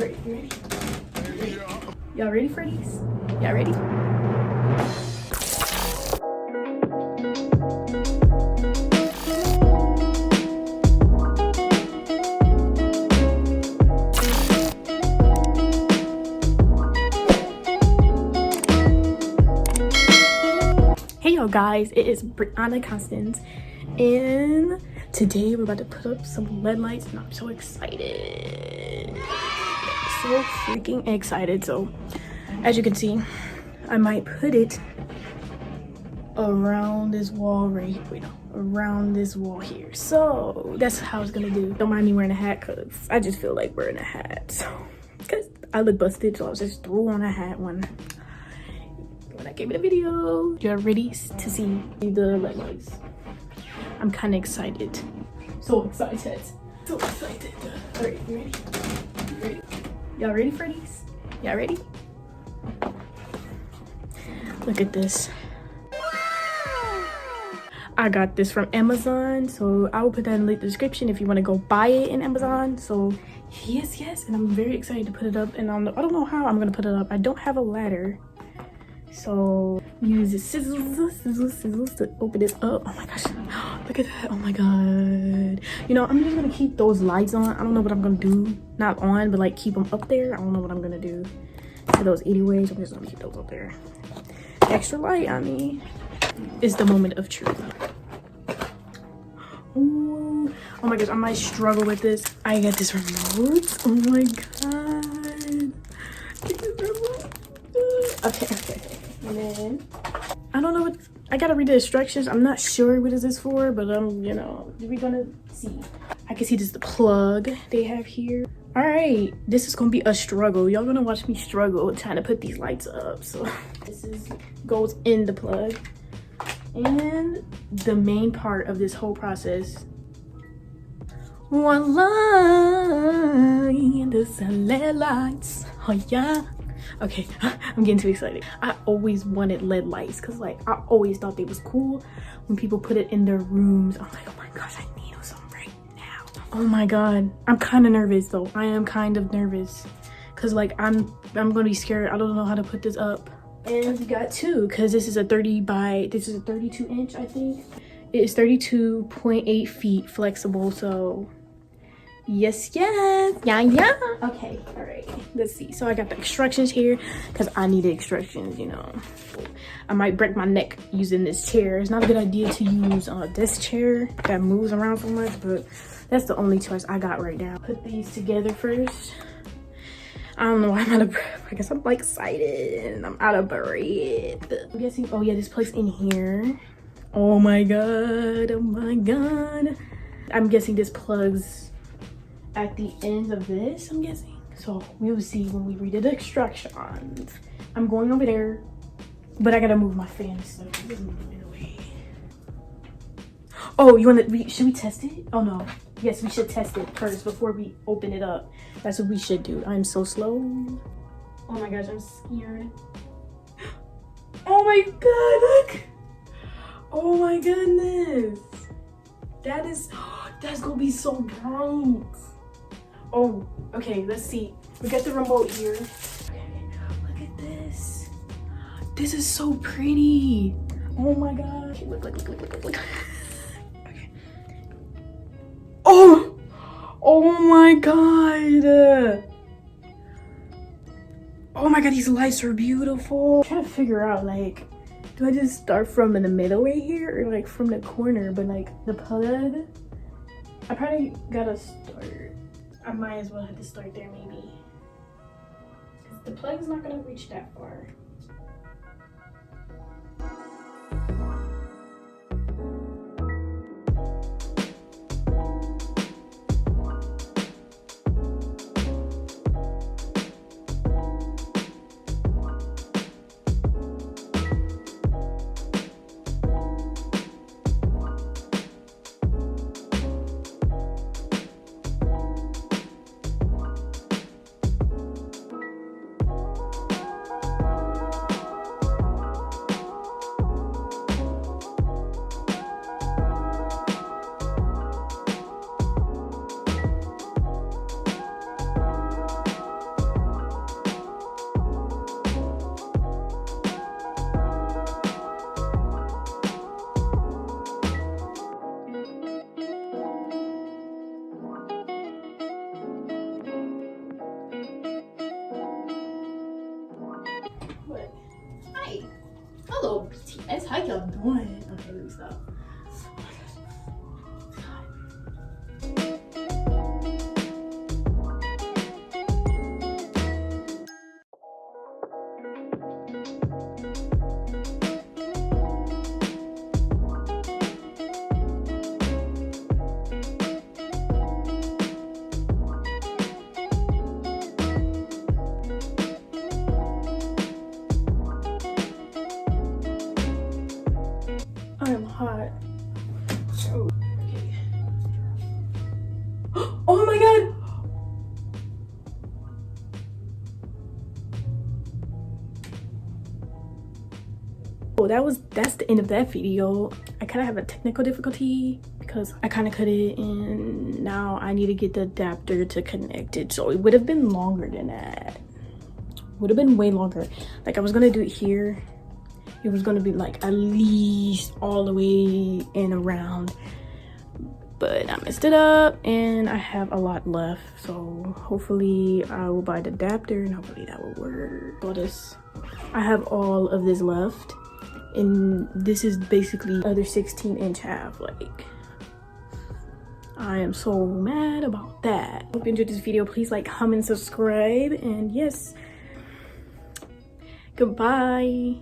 Alright, you ready? Y'all ready for these? Y'all ready? Hey y'all guys, it is BreanaConstance, and today we're about to put up some LED lights and I'm so excited. So freaking excited. So as you can see, I might put it around this wall around this wall here. So that's how it's gonna do. Don't mind me wearing a hat because I just feel like wearing a hat. So because I look busted, so I was just threw on a hat when I gave it a video. You're ready to see the LED lights. I'm kind of excited. So excited. So excited. Alright, you ready? You ready? Y'all ready for these? Y'all ready? Look at this. I got this from Amazon, so I will put that in the description if you want to go buy it in Amazon. So yes, and I'm very excited to put it up. And I don't know how I'm gonna put it up. I don't have a ladder, so use the scissors to open it up. Oh my gosh, look at that. Oh my god. You know, I'm just gonna keep those lights on. I don't know what I'm gonna do, not on, but like keep them up there. I don't know what I'm gonna do to those anyways. I'm just gonna keep those up there. Extra light on me is the moment of truth. Ooh. Oh my gosh, I might struggle with this. I got this remote. Oh my god. Okay. And then I don't know what, I gotta read the instructions. I'm not sure what is this for, but you know, we're gonna see. I can see this is the plug they have here. All right, this is gonna be a struggle. Y'all gonna watch me struggle trying to put these lights up. So this goes in the plug, and the main part of this whole process. One line, the LED lights. Oh yeah. Okay, I'm getting too excited. I always wanted LED lights because like I always thought they was cool when people put it in their rooms. I'm like, oh my gosh, I need some right now. Oh my god, I'm kind of nervous though. I am kind of nervous because like I'm gonna be scared. I don't know how to put this up. And we got two because this is a 32 inch, I think. It is 32.8 feet flexible, so yes, yeah. Okay, all right, let's see. So I got the instructions here because I need the instructions, you know. I might break my neck using this chair. It's not a good idea to use this chair that moves around so much, but that's the only choice I got right now. Put these together first. I don't know why I'm out of breath. I guess I'm like excited and I'm out of breath. I'm guessing, oh yeah, this place in here. Oh my god. I'm guessing this plugs at the ends of this, I'm guessing. So we'll see when we read the instructions. I'm going over there, but I gotta move my fan so it doesn't move it away. Oh, should we test it? Oh no. Yes, we should test it first before we open it up. That's what we should do. I'm so slow. Oh my gosh, I'm scared. Oh my god, look. Oh my goodness. That's gonna be so bright. Oh, okay, let's see. We got the remote here. Okay, look at this. This is so pretty. Oh my god. Okay, look. Okay. Oh my god. Oh my god, these lights are beautiful. I'm trying to figure out, like, do I just start from in the middle right here or like from the corner? But like the plug, I probably gotta start. I might as well have to start there maybe. Because the plug is not gonna reach that far. How y'all doing? Okay, let me stop. I am hot. Oh, okay. Oh my god! Well, that's the end of that video. I kind of have a technical difficulty because I kind of cut it and now I need to get the adapter to connect it, so it would have been longer than that. Would have been way longer. Like, I was gonna do it here. It was gonna be like at least all the way and around, but I messed it up and I have a lot left, so hopefully I will buy the adapter and hopefully that will work. All this, I have all of this left, and this is basically other 16-inch half. Like, I am so mad about that. Hope you enjoyed this video. Please like, comment, subscribe, and yes, goodbye.